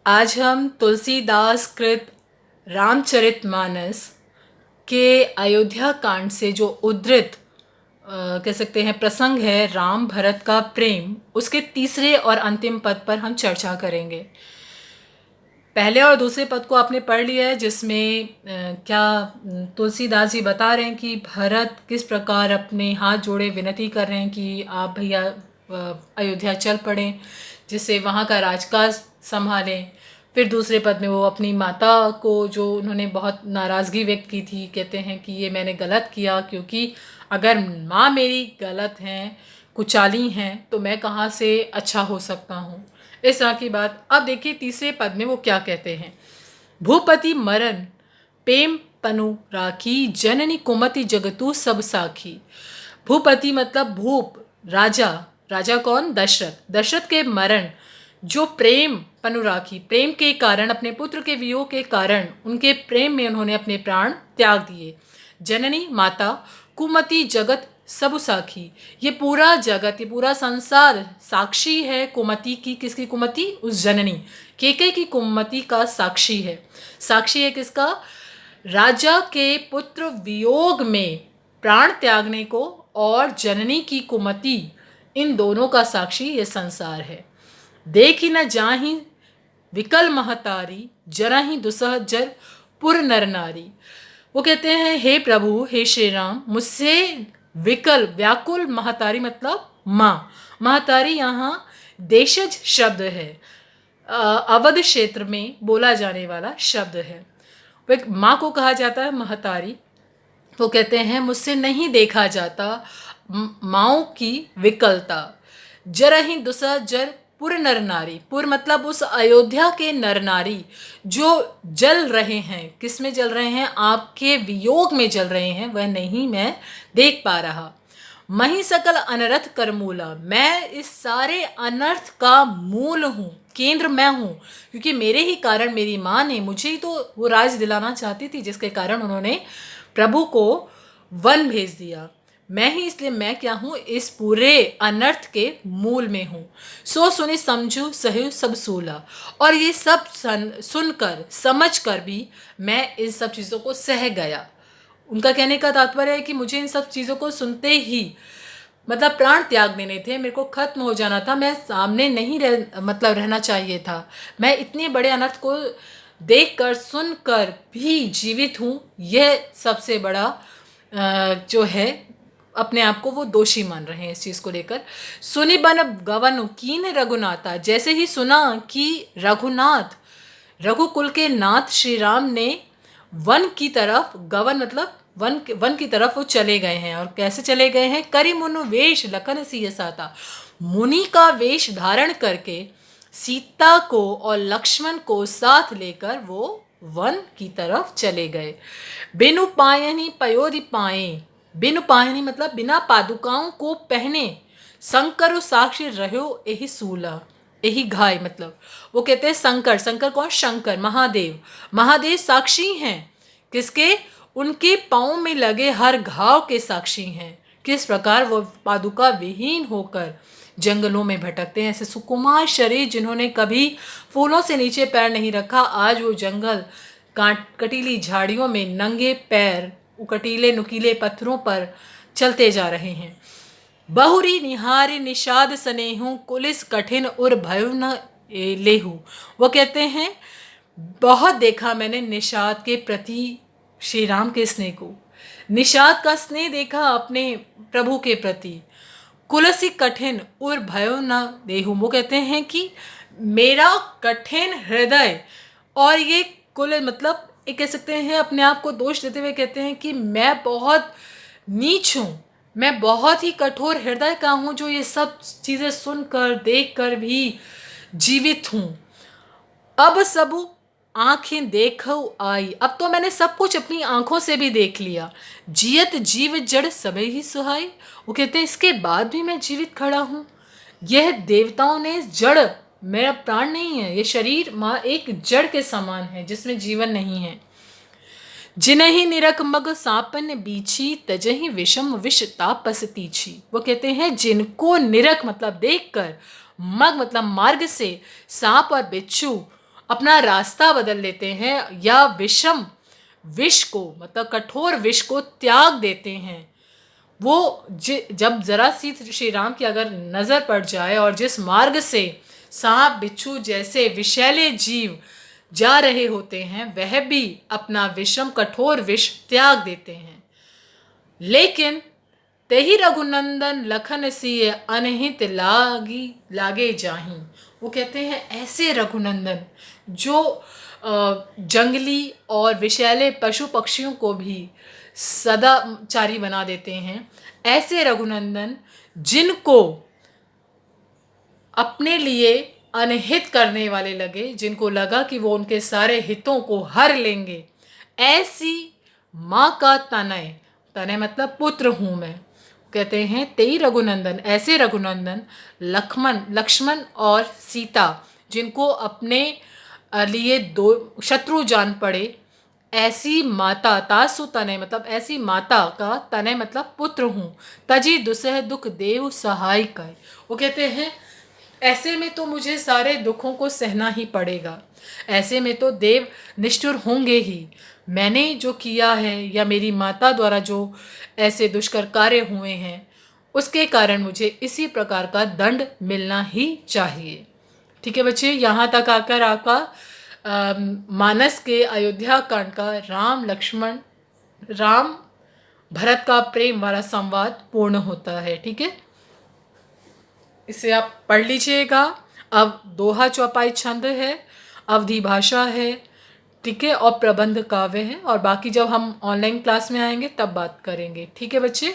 आज हम तुलसीदास कृत रामचरितमानस के अयोध्या कांड से जो उद्धृत कह सकते हैं प्रसंग है राम भरत का प्रेम, उसके तीसरे और अंतिम पद पर हम चर्चा करेंगे। पहले और दूसरे पद को आपने पढ़ लिया है, जिसमें तुलसीदास जी बता रहे हैं कि भरत किस प्रकार अपने हाथ जोड़े विनती कर रहे हैं कि आप भैया अयोध्या चल पड़ें, जिससे वहाँ का राजकाज संभालें। फिर दूसरे पद में वो अपनी माता को, जो उन्होंने बहुत नाराज़गी व्यक्त की थी, कहते हैं कि ये मैंने गलत किया, क्योंकि अगर माँ मेरी गलत हैं, कुचाली हैं, तो मैं कहाँ से अच्छा हो सकता हूँ। इस तरह की बात। अब देखिए तीसरे पद में वो क्या कहते हैं। भूपति मरन प्रेम पनु राखी, जननी कुमति जगतु सब साखी। भूपति मतलब भूप, राजा। राजा कौन? दशरथ। दशरथ के मरण, जो प्रेम पनुराखी, प्रेम के कारण, अपने पुत्र के वियोग के कारण, उनके प्रेम में उन्होंने अपने प्राण त्याग दिए। जननी माता, कुमति जगत सब साखी, ये पूरा जगत, ये पूरा संसार साक्षी है कुमति की। किसकी कुमति? उस जननी केकई की कुमति का साक्षी है। साक्षी है किसका? राजा के पुत्र वियोग में प्राण त्यागने को और जननी की कुमति, इन दोनों का साक्षी ये संसार है। देखी न जाहि विकल महतारी, जरा ही दुसह जर पुर नर नारी। वो कहते हैं, हे प्रभु, हे श्री राम, मुझसे विकल, व्याकुल महतारी मतलब माँ। महतारी यहाँ देशज शब्द है, अवध क्षेत्र में बोला जाने वाला शब्द है। वो एक माँ को कहा जाता है महतारी। वो कहते हैं, मुझसे नहीं देखा जाता माँओं की विकलता। जरा ही दुसा जर पुर नर नारी, पुर मतलब उस अयोध्या के नर नारी जो जल रहे हैं। किस में जल रहे हैं? आपके वियोग में जल रहे हैं, वह नहीं मैं देख पा रहा। मही सकल अनर्थ कर मूला, मैं इस सारे अनर्थ का मूल हूँ, केंद्र मैं हूँ, क्योंकि मेरे ही कारण मेरी माँ ने, मुझे ही तो वो राज दिलाना चाहती थी, जिसके कारण उन्होंने प्रभु को वन भेज दिया। मैं ही, इसलिए मैं क्या हूँ? इस पूरे अनर्थ के मूल में हूँ। सो सुनी समझू सहु सब सूला, और ये सब सुनकर समझ कर भी मैं इन सब चीज़ों को सह गया। उनका कहने का तात्पर्य है कि मुझे इन सब चीज़ों को सुनते ही मतलब प्राण त्याग देने थे, मेरे को खत्म हो जाना था, मैं सामने नहीं रहना चाहिए था। मैं इतने बड़े अनर्थ को देखकर सुनकर भी जीवित हूँ, यह सबसे बड़ा जो है, अपने आप को वो दोषी मान रहे हैं इस चीज़ को लेकर। सुनि बन गवन कीन रघुनाथा, जैसे ही सुना कि रघुनाथ, रघुकुल के नाथ श्री राम ने वन की तरफ, गवन मतलब वन की तरफ वो चले गए हैं। और कैसे चले गए हैं? करी मुनु वेश लखन सिय साता, मुनि का वेश धारण करके सीता को और लक्ष्मण को साथ लेकर वो वन की तरफ चले गए। बिनु पायनी पयोधि पाए, बिनु पायनी मतलब बिना पादुकाओं को पहने, शंकर साक्षी रहो यही सूला, यही घाय मतलब। वो कहते हैं शंकर, शंकर कौन? शंकर महादेव, महादेव साक्षी हैं। किसके? उनके पाँव में लगे हर घाव के साक्षी हैं। किस प्रकार वो पादुका विहीन होकर जंगलों में भटकते हैं। ऐसे सुकुमार शरीर जिन्होंने कभी फूलों से नीचे पैर नहीं रखा, आज वो जंगल कटीली झाड़ियों में नंगे पैर कटीले नुकीले पत्थरों पर चलते जा रहे हैं। बहुरी निहारी निषाद स्नेहू, कुलिस कठिन उर भय न लेहू। वो कहते हैं, बहुत देखा मैंने निषाद के प्रति श्री राम के स्नेह को, निषाद का स्नेह देखा अपने प्रभु के प्रति। कुलसी कठिन उर भयो न देहू, वो कहते हैं कि मेरा कठिन हृदय, और ये कुल मतलब एक कह सकते हैं, अपने आप को दोष देते हुए कहते हैं कि मैं बहुत नीच हूँ, मैं बहुत ही कठोर हृदय का हूँ, जो ये सब चीज़ें सुनकर देखकर भी जीवित हूँ। अब सब आँखें देखो आई, अब तो मैंने सब कुछ अपनी आँखों से भी देख लिया। जियत जीव जड़ सबे ही सुहाई, वो कहते हैं इसके बाद भी मैं जीवित खड़ा हूँ। यह देवताओं ने जड़, मेरा प्राण नहीं है, ये शरीर माँ एक जड़ के समान है जिसमें जीवन नहीं है। जिनहि निरख मग सापन बीछी, तजहि विषम विष तापस तीछी। वो कहते हैं जिनको निरख मतलब देखकर, मग मतलब मार्ग से, सांप और बिच्छू अपना रास्ता बदल लेते हैं या विष को मतलब कठोर विष को त्याग देते हैं। वो जब जरा सी श्री राम की अगर नज़र पड़ जाए और जिस मार्ग से सांप बिच्छू जैसे विषैले जीव जा रहे होते हैं वह भी अपना विषम कठोर विष त्याग देते हैं। लेकिन तेहि रघुनंदन लखन सिय अनहित लागे जाहीं। वो कहते हैं ऐसे रघुनंदन जो जंगली और विषैले पशु पक्षियों को भी सदाचारी बना देते हैं, ऐसे रघुनंदन जिनको अपने लिए अनहित करने वाले लगे, जिनको लगा कि वो उनके सारे हितों को हर लेंगे, ऐसी माँ का तनय, तनय मतलब पुत्र हूँ मैं, कहते हैं तेई रघुनंदन, ऐसे रघुनंदन लक्ष्मण और सीता जिनको अपने लिए दो शत्रु जान पड़े, ऐसी माता तासु तनय मतलब ऐसी माता का तनय मतलब पुत्र हूँ, तजी दुसह दुख देव सहाय कर। वो कहते हैं ऐसे में तो मुझे सारे दुखों को सहना ही पड़ेगा, ऐसे में तो देव निष्ठुर होंगे ही। मैंने जो किया है या मेरी माता द्वारा जो ऐसे दुष्कर कार्य हुए हैं उसके कारण मुझे इसी प्रकार का दंड मिलना ही चाहिए। ठीक है बच्चे, यहाँ तक आकर आपका मानस के अयोध्या कांड का राम भरत का प्रेम वाला संवाद पूर्ण होता है। ठीक है, इसे आप पढ़ लीजिएगा। अब दोहा चौपाई छंद है, अवधि भाषा है, ठीक है, और प्रबंध काव्य है, और बाकी जब हम ऑनलाइन क्लास में आएंगे तब बात करेंगे। ठीक है बच्चे।